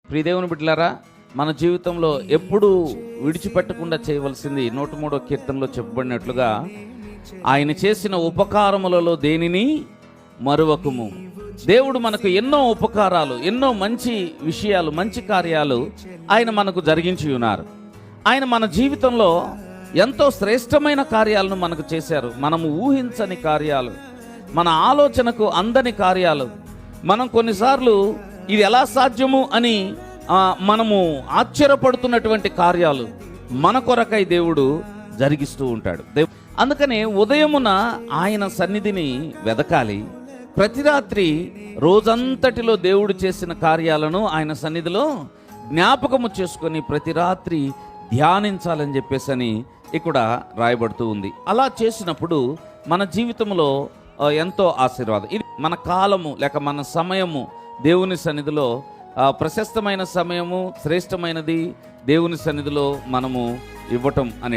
ప్రియదేవుని బిడ్డలారా, మన జీవితంలో ఎప్పుడూ విడిచిపెట్టకుండా చేయవలసింది 103వ కీర్తనలో చెప్పబడినట్లుగా, ఆయన చేసిన ఉపకారములలో దేనిని మరువకుము. దేవుడు మనకు ఎన్నో ఉపకారాలు, ఎన్నో మంచి విషయాలు, మంచి కార్యాలు ఆయన మనకు జరిగించి ఉన్నారు. ఆయన మన జీవితంలో ఎంతో శ్రేష్టమైన కార్యాలను మనకు చేశారు. మనము ఊహించని కార్యాలు, మన ఆలోచనకు అందని కార్యాలు. మనం కొన్నిసార్లు ఇది ఎలా సాధ్యము అని మనము ఆశ్చర్యపడుతున్నటువంటి కార్యాలు మన కొరకై దేవుడు జరిగిస్తూ ఉంటాడు. అందుకనే ఉదయమున ఆయన సన్నిధిని వెదకాలి. ప్రతి రాత్రి రోజంతటిలో దేవుడు చేసిన కార్యాలను ఆయన సన్నిధిలో జ్ఞాపకము చేసుకొని ప్రతి రాత్రి ధ్యానించాలని చెప్పేసి ఇక్కడ రాయబడుతూ ఉంది. అలా చేసినప్పుడు మన జీవితంలో ఎంతో ఆశీర్వాదం. ఇది మన కాలము లేక మన సమయము దేవుని సన్నిధిలో ప్రశస్తమైన సమయము, శ్రేష్టమైనది దేవుని సన్నిధిలో మనము ఇవ్వటం అనే